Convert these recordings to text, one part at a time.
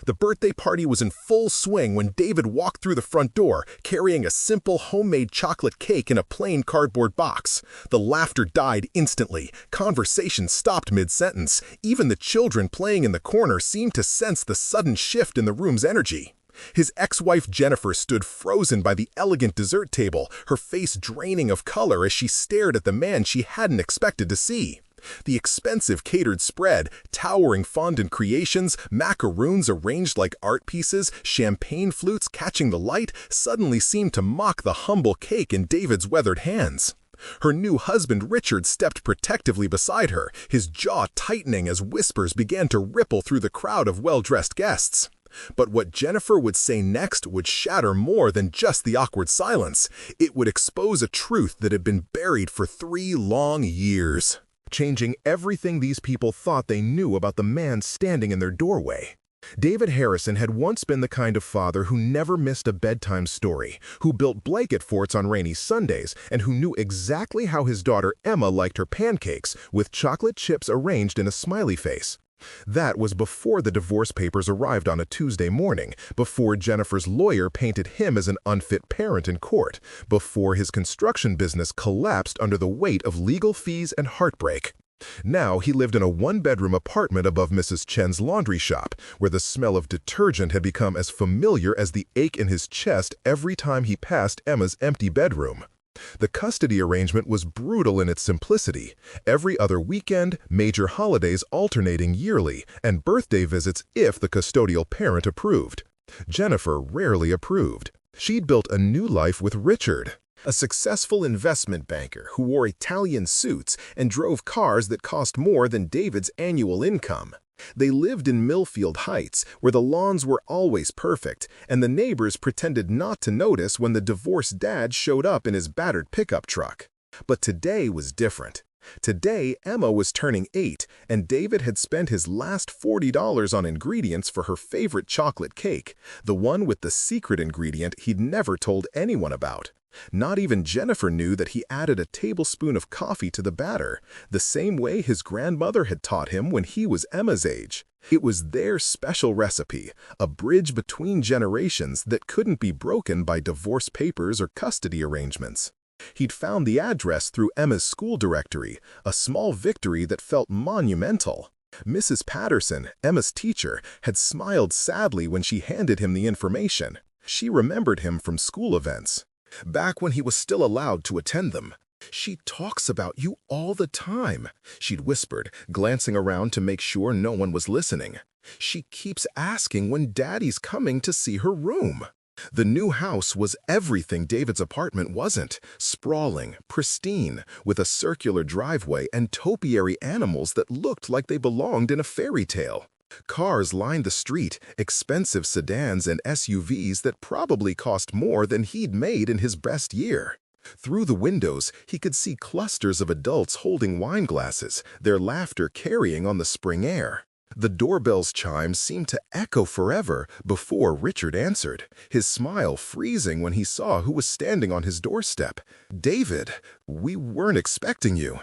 The birthday party was in full swing when David walked through the front door, carrying a simple homemade chocolate cake in a plain cardboard box. The laughter died instantly. Conversation stopped mid-sentence. Even the children playing in the corner seemed to sense the sudden shift in the room's energy. His ex-wife Jennifer stood frozen by the elegant dessert table, her face draining of color as she stared at the man she hadn't expected to see. The expensive catered spread, towering fondant creations, macaroons arranged like art pieces, champagne flutes catching the light, suddenly seemed to mock the humble cake in David's weathered hands. Her new husband Richard stepped protectively beside her, his jaw tightening as whispers began to ripple through the crowd of well-dressed guests. But what Jennifer would say next would shatter more than just the awkward silence. It would expose a truth that had been buried for 3 long years, changing everything these people thought they knew about the man standing in their doorway. David Harrison had once been the kind of father who never missed a bedtime story, who built blanket forts on rainy Sundays, and who knew exactly how his daughter Emma liked her pancakes, with chocolate chips arranged in a smiley face. That was before the divorce papers arrived on a Tuesday morning, before Jennifer's lawyer painted him as an unfit parent in court, before his construction business collapsed under the weight of legal fees and heartbreak. Now he lived in a 1-bedroom apartment above Mrs. Chen's laundry shop, where the smell of detergent had become as familiar as the ache in his chest every time he passed Emma's empty bedroom. The custody arrangement was brutal in its simplicity. Every other weekend, major holidays alternating yearly, and birthday visits if the custodial parent approved. Jennifer rarely approved. She'd built a new life with Richard, a successful investment banker who wore Italian suits and drove cars that cost more than David's annual income. They lived in Millfield Heights, where the lawns were always perfect, and the neighbors pretended not to notice when the divorced dad showed up in his battered pickup truck. But today was different. Today, Emma was turning 8, and David had spent his last $40 on ingredients for her favorite chocolate cake, the one with the secret ingredient he'd never told anyone about. Not even Jennifer knew that he added a tablespoon of coffee to the batter, the same way his grandmother had taught him when he was Emma's age. It was their special recipe, a bridge between generations that couldn't be broken by divorce papers or custody arrangements. He'd found the address through Emma's school directory, a small victory that felt monumental. Mrs. Patterson, Emma's teacher, had smiled sadly when she handed him the information. She remembered him from school events, back when he was still allowed to attend them. "She talks about you all the time," she'd whispered, glancing around to make sure no one was listening. "She keeps asking when Daddy's coming to see her room." The new house was everything David's apartment wasn't: sprawling, pristine, with a circular driveway and topiary animals that looked like they belonged in a fairy tale. Cars lined the street, expensive sedans and SUVs that probably cost more than he'd made in his best year. Through the windows, he could see clusters of adults holding wine glasses, their laughter carrying on the spring air. The doorbell's chimes seemed to echo forever before Richard answered, his smile freezing when he saw who was standing on his doorstep. "David, we weren't expecting you."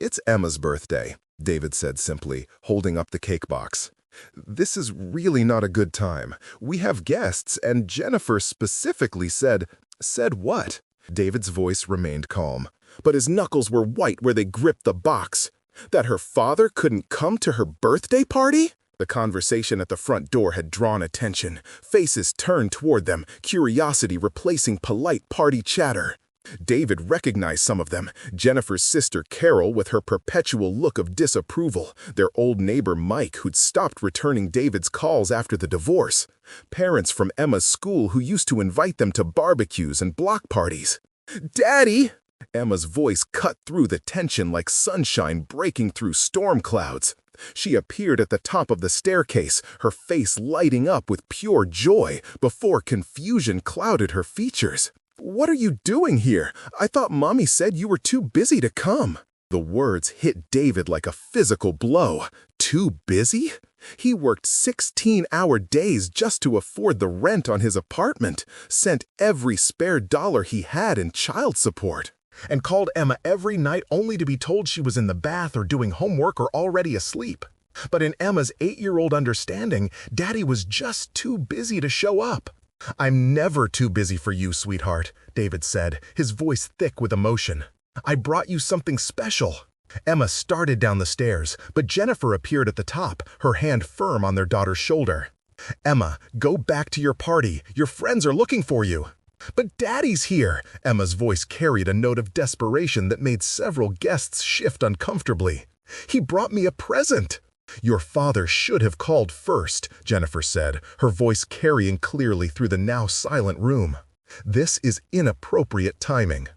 "It's Emma's birthday," David said simply, holding up the cake box. "This is really not a good time. We have guests, and Jennifer specifically said—" "Said what?" David's voice remained calm, but his knuckles were white where they gripped the box. "That her father couldn't come to her birthday party?" The conversation at the front door had drawn attention. Faces turned toward them, curiosity replacing polite party chatter. David recognized some of them: Jennifer's sister Carol with her perpetual look of disapproval, their old neighbor Mike who'd stopped returning David's calls after the divorce, parents from Emma's school who used to invite them to barbecues and block parties. "Daddy!" Emma's voice cut through the tension like sunshine breaking through storm clouds. She appeared at the top of the staircase, her face lighting up with pure joy before confusion clouded her features. "What are you doing here? I thought Mommy said you were too busy to come." The words hit David like a physical blow. Too busy? He worked 16-hour days just to afford the rent on his apartment, sent every spare dollar he had in child support, and called Emma every night only to be told she was in the bath or doing homework or already asleep. But in Emma's 8-year-old understanding, Daddy was just too busy to show up. "I'm never too busy for you, sweetheart," David said, his voice thick with emotion. "I brought you something special." Emma started down the stairs, but Jennifer appeared at the top, her hand firm on their daughter's shoulder. "Emma, go back to your party. Your friends are looking for you." "But Daddy's here!" Emma's voice carried a note of desperation that made several guests shift uncomfortably. "He brought me a present." "Your father should have called first," Jennifer said, her voice carrying clearly through the now silent room. "This is inappropriate timing."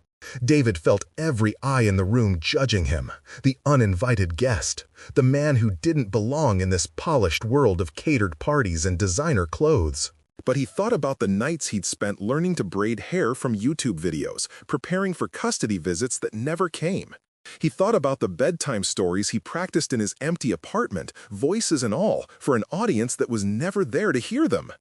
David felt every eye in the room judging him, the uninvited guest, the man who didn't belong in this polished world of catered parties and designer clothes. But he thought about the nights he'd spent learning to braid hair from YouTube videos, preparing for custody visits that never came. He thought about the bedtime stories he practiced in his empty apartment, voices and all, for an audience that was never there to hear them.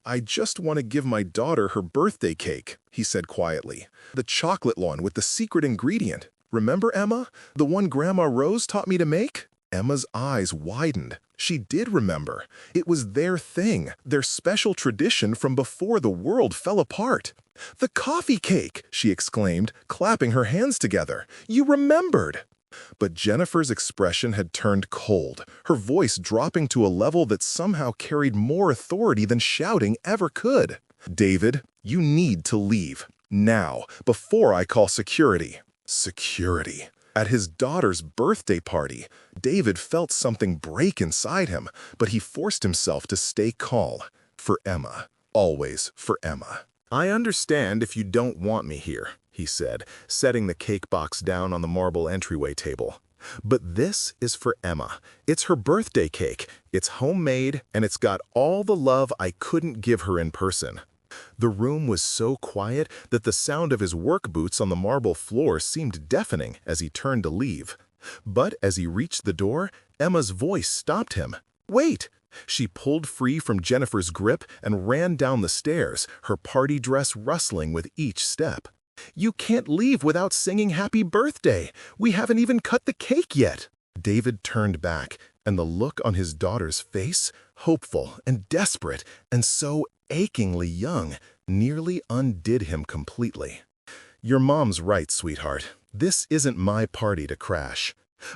"I just want to give my daughter her birthday cake," he said quietly. "The chocolate one with the secret ingredient. Remember, Emma? The one Grandma Rose taught me to make?" Emma's eyes widened. She did remember. It was their thing, their special tradition from before the world fell apart. "The coffee cake!" she exclaimed, clapping her hands together. "You remembered!" But Jennifer's expression had turned cold, her voice dropping to a level that somehow carried more authority than shouting ever could. "David, you need to leave. Now, before I call security." Security. At his daughter's birthday party, David felt something break inside him, but he forced himself to stay calm. For Emma. Always for Emma. "I understand if you don't want me here," he said, setting the cake box down on the marble entryway table. "But this is for Emma. It's her birthday cake. It's homemade, and it's got all the love I couldn't give her in person." The room was so quiet that the sound of his work boots on the marble floor seemed deafening as he turned to leave. But as he reached the door, Emma's voice stopped him. "Wait!" She pulled free from Jennifer's grip and ran down the stairs, her party dress rustling with each step. "You can't leave without singing happy birthday. We haven't even cut the cake yet." David turned back, and the look on his daughter's face, hopeful and desperate and so achingly young, nearly undid him completely. "Your mom's right, sweetheart. This isn't my party to crash."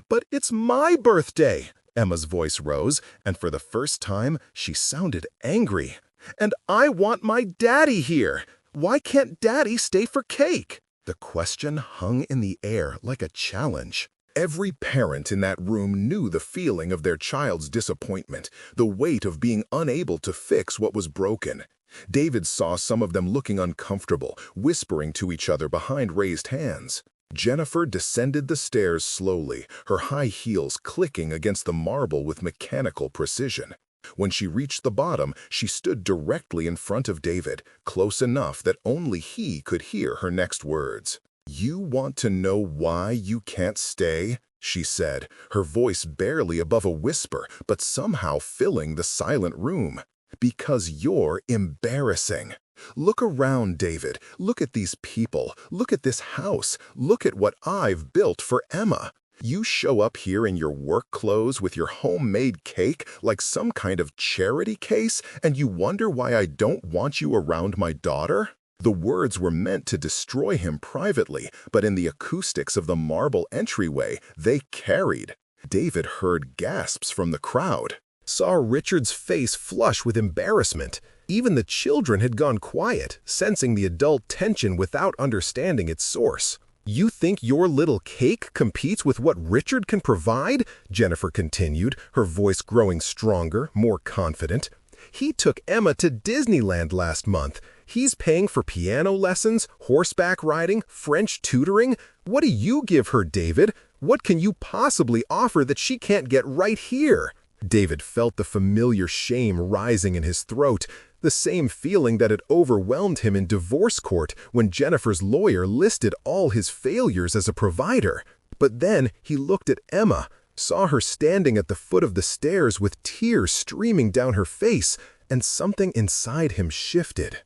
"But it's my birthday!" Emma's voice rose, and for the first time, she sounded angry. "And I want my daddy here! Why can't Daddy stay for cake?" The question hung in the air like a challenge. Every parent in that room knew the feeling of their child's disappointment, the weight of being unable to fix what was broken. David saw some of them looking uncomfortable, whispering to each other behind raised hands. Jennifer descended the stairs slowly, her high heels clicking against the marble with mechanical precision. When she reached the bottom, she stood directly in front of David, close enough that only he could hear her next words. "You want to know why you can't stay?" she said, her voice barely above a whisper, but somehow filling the silent room. "Because you're embarrassing. Look around, David. Look at these people. Look at this house. Look at what I've built for Emma. You show up here in your work clothes with your homemade cake like some kind of charity case, and you wonder why I don't want you around my daughter?" The words were meant to destroy him privately, but in the acoustics of the marble entryway, they carried. David heard gasps from the crowd, saw Richard's face flush with embarrassment. Even the children had gone quiet, sensing the adult tension without understanding its source. "You think your little cake competes with what Richard can provide?" Jennifer continued, her voice growing stronger, more confident. "He took Emma to Disneyland last month. He's paying for piano lessons, horseback riding, French tutoring. What do you give her, David? What can you possibly offer that she can't get right here?" David felt the familiar shame rising in his throat, the same feeling that had overwhelmed him in divorce court when Jennifer's lawyer listed all his failures as a provider. But then he looked at Emma, saw her standing at the foot of the stairs with tears streaming down her face, and something inside him shifted.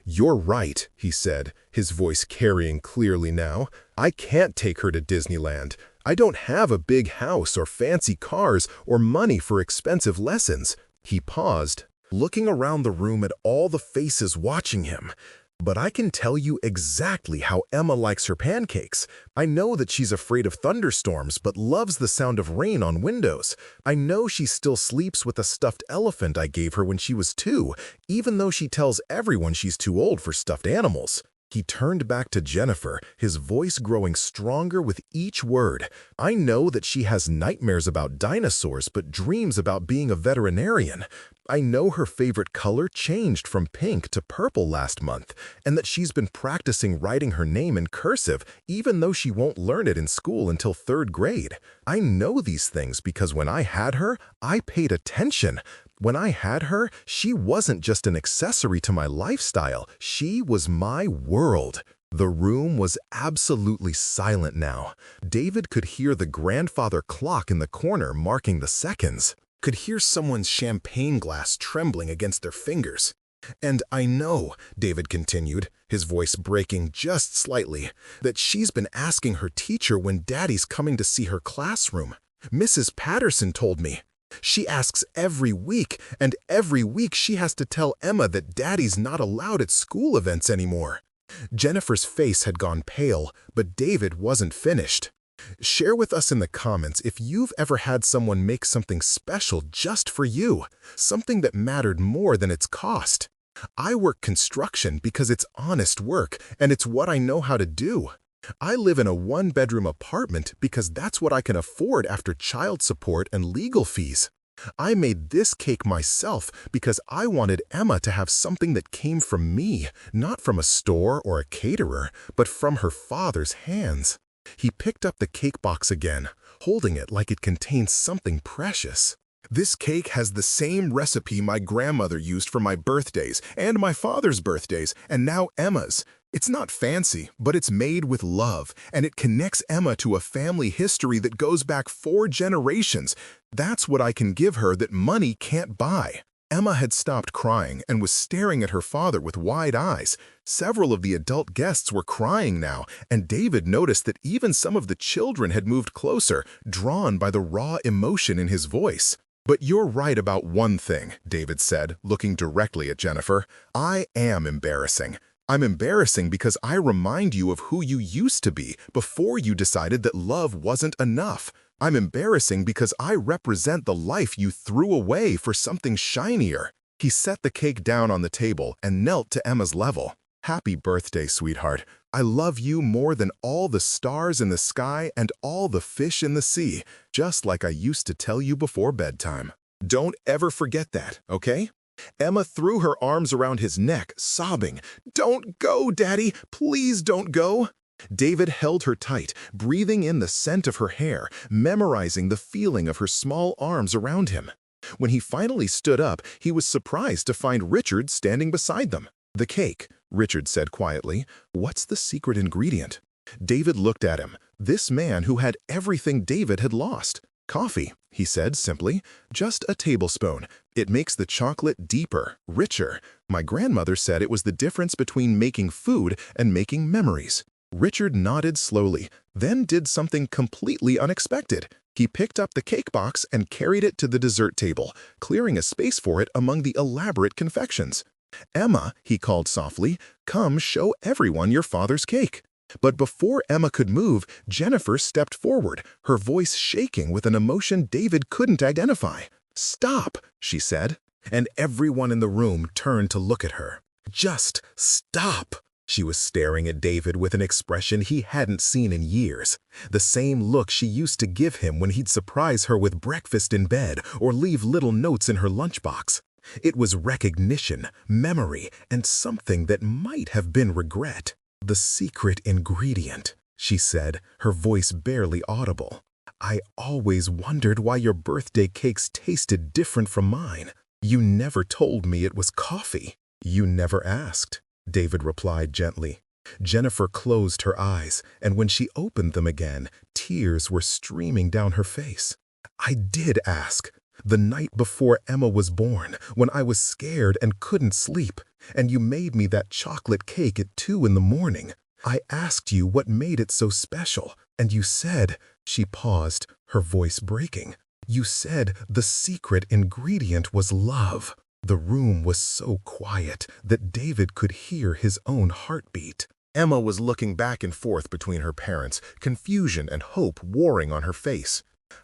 "You're right," he said, his voice carrying clearly now. "I can't take her to Disneyland. I don't have a big house or fancy cars or money for expensive lessons." He paused, looking around the room at all the faces watching him. "But I can tell you exactly how Emma likes her pancakes. I know that she's afraid of thunderstorms but loves the sound of rain on windows. I know she still sleeps with a stuffed elephant I gave her when she was 2, even though she tells everyone she's too old for stuffed animals." He turned back to Jennifer, his voice growing stronger with each word. "I know that she has nightmares about dinosaurs but dreams about being a veterinarian. I know her favorite color changed from pink to purple last month, and that she's been practicing writing her name in cursive even though she won't learn it in school until 3rd grade. I know these things because when I had her, I paid attention. When I had her, she wasn't just an accessory to my lifestyle, she was my world." The room was absolutely silent now. David could hear the grandfather clock in the corner marking the seconds, could hear someone's champagne glass trembling against their fingers. "And I know," David continued, his voice breaking just slightly, "that she's been asking her teacher when Daddy's coming to see her classroom. Mrs. Patterson told me. She asks every week, and every week she has to tell Emma that Daddy's not allowed at school events anymore." Jennifer's face had gone pale, but David wasn't finished. "Share with us in the comments if you've ever had someone make something special just for you, something that mattered more than its cost. I work construction because it's honest work, and it's what I know how to do. I live in a 1-bedroom apartment because that's what I can afford after child support and legal fees. I made this cake myself because I wanted Emma to have something that came from me, not from a store or a caterer, but from her father's hands." He picked up the cake box again, holding it like it contained something precious. "This cake has the same recipe my grandmother used for my birthdays and my father's birthdays, and now Emma's. It's not fancy, but it's made with love, and it connects Emma to a family history that goes back 4 generations. That's what I can give her that money can't buy." Emma had stopped crying and was staring at her father with wide eyes. Several of the adult guests were crying now, and David noticed that even some of the children had moved closer, drawn by the raw emotion in his voice. "But you're right about one thing," David said, looking directly at Jennifer. "I am embarrassing. I'm embarrassing because I remind you of who you used to be before you decided that love wasn't enough. I'm embarrassing because I represent the life you threw away for something shinier." He set the cake down on the table and knelt to Emma's level. "Happy birthday, sweetheart. I love you more than all the stars in the sky and all the fish in the sea, just like I used to tell you before bedtime. Don't ever forget that, okay?" Emma threw her arms around his neck, sobbing, "Don't go, Daddy! Please don't go!" David held her tight, breathing in the scent of her hair, memorizing the feeling of her small arms around him. When he finally stood up, he was surprised to find Richard standing beside them. "The cake," Richard said quietly. "What's the secret ingredient?" David looked at him, this man who had everything David had lost. "Coffee," he said simply, "just a tablespoon. It makes the chocolate deeper, richer. My grandmother said it was the difference between making food and making memories." Richard nodded slowly, then did something completely unexpected. He picked up the cake box and carried it to the dessert table, clearing a space for it among the elaborate confections. "Emma," he called softly, "come show everyone your father's cake." But before Emma could move, Jennifer stepped forward, her voice shaking with an emotion David couldn't identify. "Stop," she said, and everyone in the room turned to look at her. "Just stop." She was staring at David with an expression he hadn't seen in years, the same look she used to give him when he'd surprise her with breakfast in bed or leave little notes in her lunchbox. It was recognition, memory, and something that might have been regret. "The secret ingredient," she said, her voice barely audible. "I always wondered why your birthday cakes tasted different from mine. You never told me it was coffee." "You never asked," David replied gently. Jennifer closed her eyes, and when she opened them again, tears were streaming down her face. "I did ask. The night before Emma was born, when I was scared and couldn't sleep, and you made me that chocolate cake at 2 in the morning. I asked you what made it so special, and you said, She paused, her voice breaking. "You said the secret ingredient was love." The room was so quiet that David could hear his own heartbeat. Emma was looking back and forth between her parents, confusion and hope warring on her face.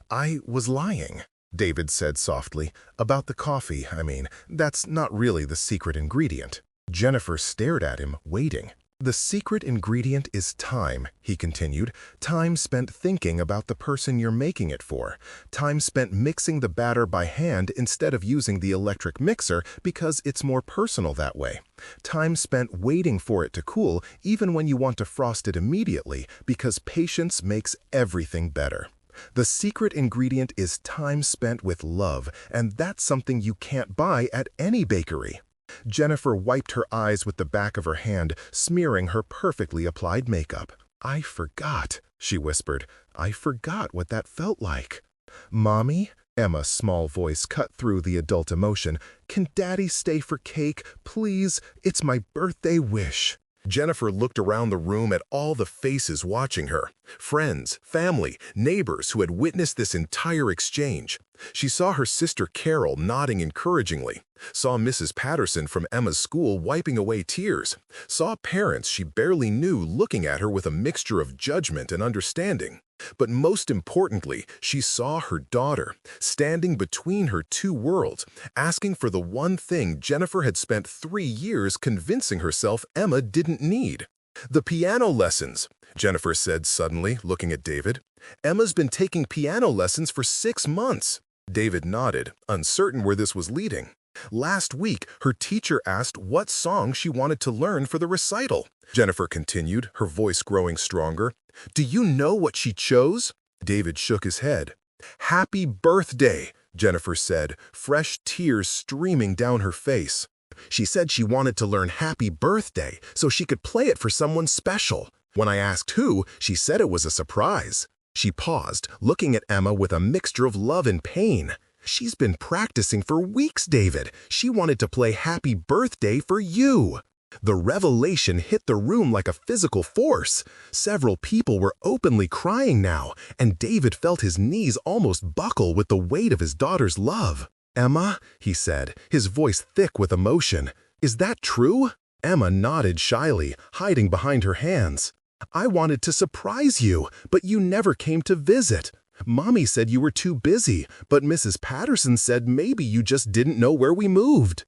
"I was lying," David said softly. "About the coffee, I mean. That's not really the secret ingredient." Jennifer stared at him, waiting. "The secret ingredient is time," he continued. "Time spent thinking about the person you're making it for. Time spent mixing the batter by hand instead of using the electric mixer because it's more personal that way. Time spent waiting for it to cool even when you want to frost it immediately because patience makes everything better. The secret ingredient is time spent with love, and that's something you can't buy at any bakery." Jennifer wiped her eyes with the back of her hand, smearing her perfectly applied makeup. "I forgot," she whispered. "I forgot what that felt like." "Mommy?" Emma's small voice cut through the adult emotion. "Can Daddy stay for cake, please? It's my birthday wish." Jennifer looked around the room at all the faces watching her. Friends, family, neighbors who had witnessed this entire exchange. She saw her sister Carol nodding encouragingly, saw Mrs. Patterson from Emma's school wiping away tears, saw parents she barely knew looking at her with a mixture of judgment and understanding. But most importantly, she saw her daughter, standing between her two worlds, asking for the one thing Jennifer had spent 3 years convincing herself Emma didn't need. "The piano lessons," Jennifer said suddenly, looking at David. "Emma's been taking piano lessons for 6 months." David nodded, uncertain where this was leading. "Last week, her teacher asked what song she wanted to learn for the recital," Jennifer continued, her voice growing stronger. "Do you know what she chose?" David shook his head. "Happy Birthday," Jennifer said, fresh tears streaming down her face. "She said she wanted to learn Happy Birthday so she could play it for someone special. When I asked who, she said it was a surprise." She paused, looking at Emma with a mixture of love and pain. "She's been practicing for weeks, David. She wanted to play Happy Birthday for you." The revelation hit the room like a physical force. Several people were openly crying now, and David felt his knees almost buckle with the weight of his daughter's love. "Emma," he said, his voice thick with emotion, "is that true?" Emma nodded shyly, hiding behind her hands. "I wanted to surprise you, but you never came to visit. Mommy said you were too busy, but Mrs. Patterson said maybe you just didn't know where we moved."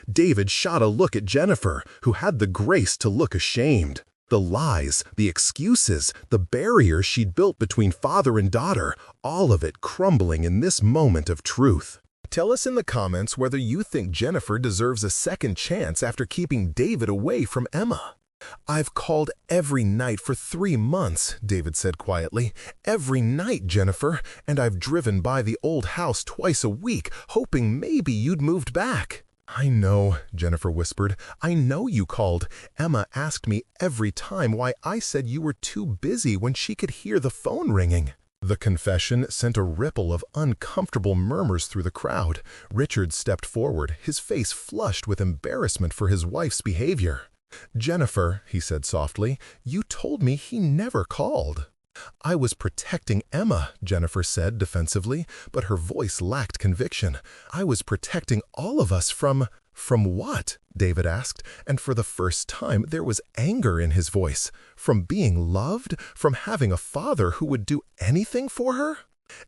David shot a look at Jennifer, who had the grace to look ashamed. The lies, the excuses, the barriers she'd built between father and daughter, all of it crumbling in this moment of truth. Tell us in the comments whether you think Jennifer deserves a second chance after keeping David away from Emma. "I've called every night for 3 months," David said quietly. "Every night, Jennifer, and I've driven by the old house twice a week, hoping maybe you'd moved back." "I know," Jennifer whispered. "I know you called. Emma asked me every time why I said you were too busy when she could hear the phone ringing." The confession sent a ripple of uncomfortable murmurs through the crowd. Richard stepped forward, his face flushed with embarrassment for his wife's behavior. "Jennifer," he said softly, "you told me he never called." "I was protecting Emma," Jennifer said defensively, but her voice lacked conviction. "I was protecting all of us from—" "From what?" David asked, and for the first time there was anger in his voice. "From being loved? From having a father who would do anything for her?"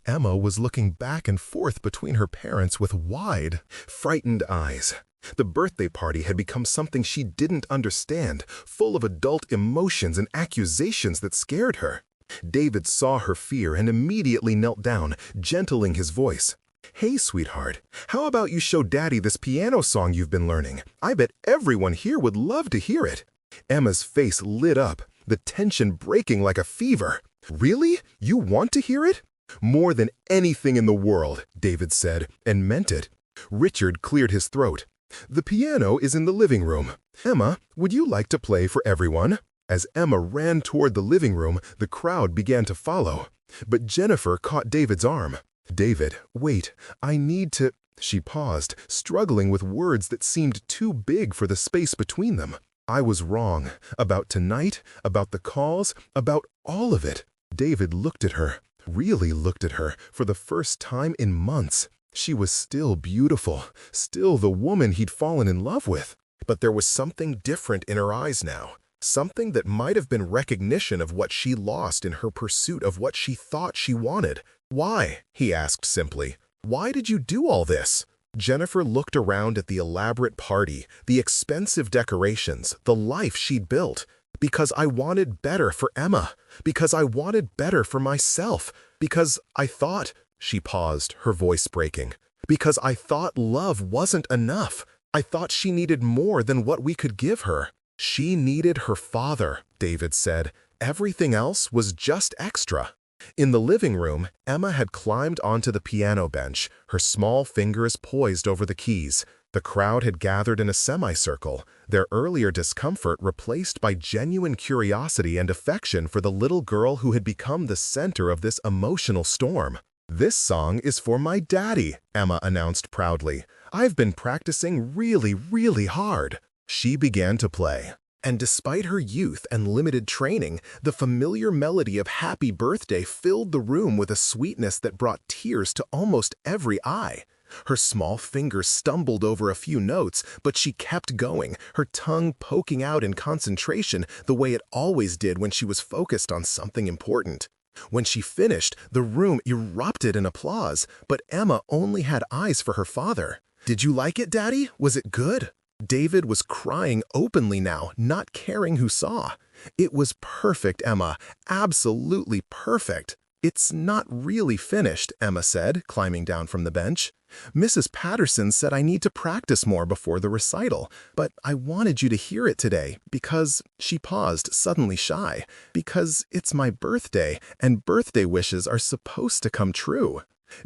Emma was looking back and forth between her parents with wide, frightened eyes. The birthday party had become something she didn't understand, full of adult emotions and accusations that scared her. David saw her fear and immediately knelt down, gentling his voice. "Hey, sweetheart, how about you show Daddy this piano song you've been learning? I bet everyone here would love to hear it." Emma's face lit up, the tension breaking like a fever. "Really? You want to hear it?" "More than anything in the world," David said, and meant it. Richard cleared his throat. "The piano is in the living room. Emma, would you like to play for everyone?" As Emma ran toward the living room, the crowd began to follow. But Jennifer caught David's arm. "David, wait, I need to—" She paused, struggling with words that seemed too big for the space between them. "I was wrong. About tonight, about the calls, about all of it." David looked at her. really looked at her for the first time in months. She was still beautiful, still the woman he'd fallen in love with. But there was something different in her eyes now, something that might have been recognition of what she lost in her pursuit of what she thought she wanted. "Why?" he asked simply. "Why did you do all this?" Jennifer looked around at the elaborate party, the expensive decorations, the life she'd built. "Because I wanted better for Emma. Because I wanted better for myself. Because I thought—" She paused, her voice breaking. "Because I thought love wasn't enough. I thought she needed more than what we could give her." "She needed her father," David said. "Everything else was just extra." In the living room, Emma had climbed onto the piano bench, her small fingers poised over the keys. The crowd had gathered in a semicircle, their earlier discomfort replaced by genuine curiosity and affection for the little girl who had become the center of this emotional storm. "This song is for my daddy," Emma announced proudly. "I've been practicing really hard." She began to play. And despite her youth and limited training, the familiar melody of Happy Birthday filled the room with a sweetness that brought tears to almost every eye. Her small fingers stumbled over a few notes, but she kept going, her tongue poking out in concentration the way it always did when she was focused on something important. When she finished, the room erupted in applause, but Emma only had eyes for her father. "Did you like it, Daddy? Was it good?" David was crying openly now, not caring who saw. "It was perfect, Emma. Absolutely perfect." "It's not really finished," Emma said, climbing down from the bench. "Mrs. Patterson said I need to practice more before the recital, but I wanted you to hear it today because," she paused, suddenly shy, "because it's my birthday, and birthday wishes are supposed to come true."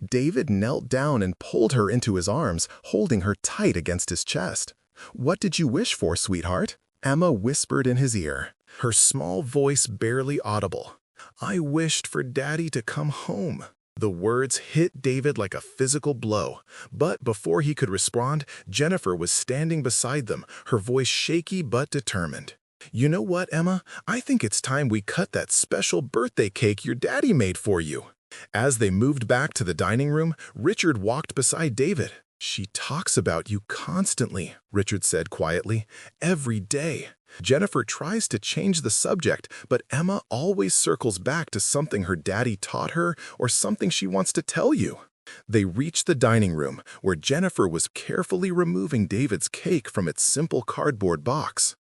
David knelt down and pulled her into his arms, holding her tight against his chest. "What did you wish for, sweetheart?" Emma whispered in his ear, her small voice barely audible. "I wished for Daddy to come home." The words hit David like a physical blow, but before he could respond, Jennifer was standing beside them, her voice shaky but determined. "You know what, Emma? I think it's time we cut that special birthday cake your daddy made for you." As they moved back to the dining room, Richard walked beside David. "She talks about you constantly," Richard said quietly. "Every day." Jennifer tries to change the subject, but Emma always circles back to something her daddy taught her or something she wants to tell you. They reached the dining room, where Jennifer was carefully removing David's cake from its simple cardboard box.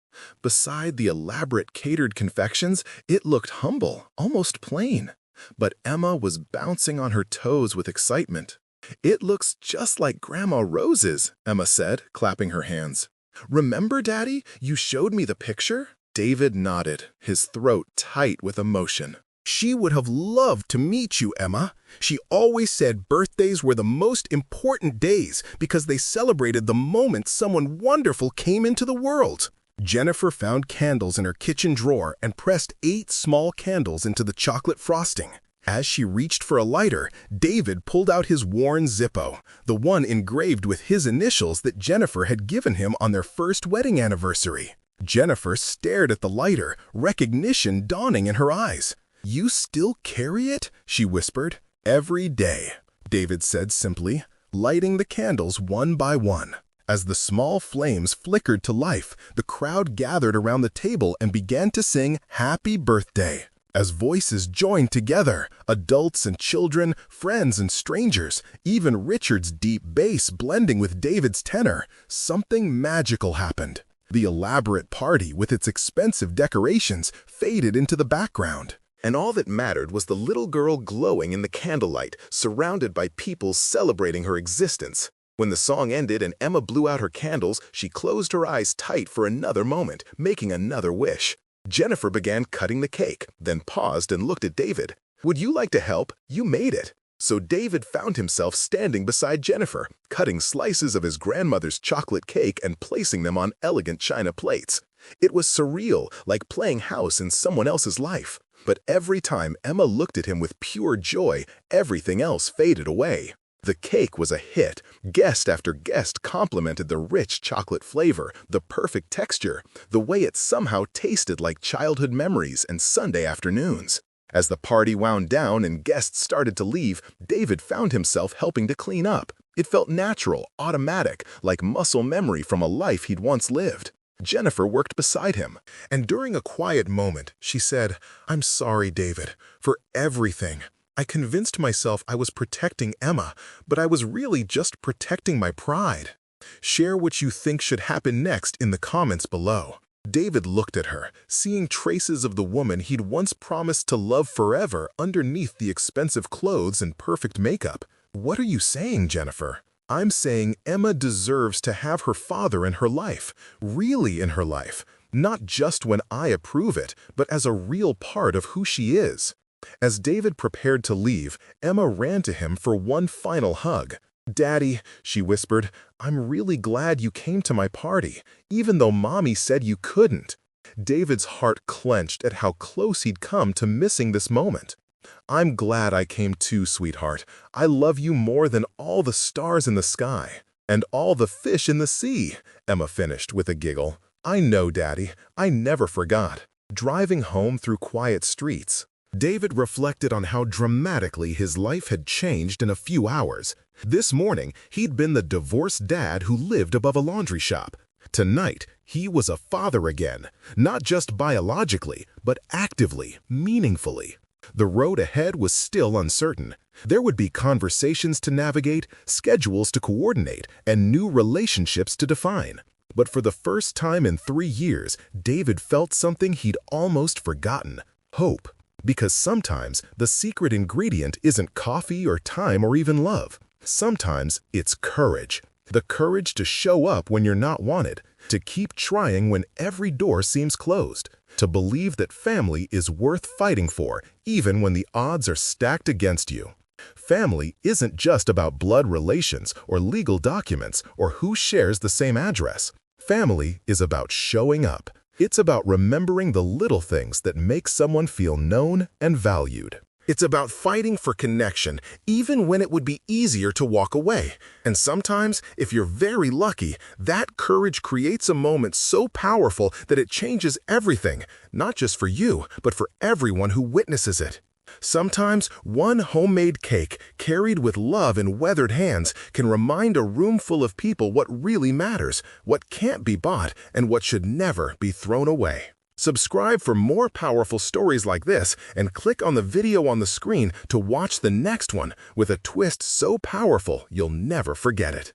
Beside the elaborate catered confections, it looked humble, almost plain. But Emma was bouncing on her toes with excitement. "It looks just like Grandma Rose's," Emma said, clapping her hands. "Remember, Daddy, you showed me the picture?" David nodded, his throat tight with emotion. "She would have loved to meet you, Emma. She always said birthdays were the most important days because they celebrated the moment someone wonderful came into the world." Jennifer found candles in her kitchen drawer and pressed 8 small candles into the chocolate frosting. As she reached for a lighter, David pulled out his worn Zippo, the one engraved with his initials that Jennifer had given him on their first wedding anniversary. Jennifer stared at the lighter, recognition dawning in her eyes. "You still carry it?" she whispered. "Every day," David said simply, lighting the candles one by one. As the small flames flickered to life, the crowd gathered around the table and began to sing Happy Birthday. As voices joined together, adults and children, friends and strangers, even Richard's deep bass blending with David's tenor, something magical happened. The elaborate party, with its expensive decorations, faded into the background. And all that mattered was the little girl glowing in the candlelight, surrounded by people celebrating her existence. When the song ended and Emma blew out her candles, she closed her eyes tight for another moment, making another wish. Jennifer began cutting the cake, then paused and looked at David. "Would you like to help? You made it." So David found himself standing beside Jennifer, cutting slices of his grandmother's chocolate cake and placing them on elegant china plates. It was surreal, like playing house in someone else's life. But every time Emma looked at him with pure joy, everything else faded away. The cake was a hit. Guest after guest complimented the rich chocolate flavor, the perfect texture, the way it somehow tasted like childhood memories and Sunday afternoons. As the party wound down and guests started to leave, David found himself helping to clean up. It felt natural, automatic, like muscle memory from a life he'd once lived. Jennifer worked beside him, and during a quiet moment, she said, "I'm sorry, David, for everything. I convinced myself I was protecting Emma, but I was really just protecting my pride. Share what you think should happen next in the comments below." David looked at her, seeing traces of the woman he'd once promised to love forever underneath the expensive clothes and perfect makeup. "What are you saying, Jennifer?" "I'm saying Emma deserves to have her father in her life, really in her life, not just when I approve it, but as a real part of who she is." As David prepared to leave, Emma ran to him for one final hug. "Daddy," she whispered, "I'm really glad you came to my party, even though Mommy said you couldn't." David's heart clenched at how close he'd come to missing this moment. "I'm glad I came too, sweetheart. I love you more than all the stars in the sky, and all the fish in the sea," Emma finished with a giggle. "I know, Daddy. I never forgot." Driving home through quiet streets, David reflected on how dramatically his life had changed in a few hours. This morning, he'd been the divorced dad who lived above a laundry shop. Tonight, he was a father again, not just biologically, but actively, meaningfully. The road ahead was still uncertain. There would be conversations to navigate, schedules to coordinate, and new relationships to define. But for the first time in 3 years, David felt something he'd almost forgotten: hope. Because sometimes the secret ingredient isn't coffee or time or even love. Sometimes it's courage. The courage to show up when you're not wanted, to keep trying when every door seems closed, to believe that family is worth fighting for, even when the odds are stacked against you. Family isn't just about blood relations or legal documents or who shares the same address. Family is about showing up. It's about remembering the little things that make someone feel known and valued. It's about fighting for connection, even when it would be easier to walk away. And sometimes, if you're very lucky, that courage creates a moment so powerful that it changes everything, not just for you, but for everyone who witnesses it. Sometimes, one homemade cake, carried with love in weathered hands, can remind a room full of people what really matters, what can't be bought, and what should never be thrown away. Subscribe for more powerful stories like this, and click on the video on the screen to watch the next one with a twist so powerful you'll never forget it.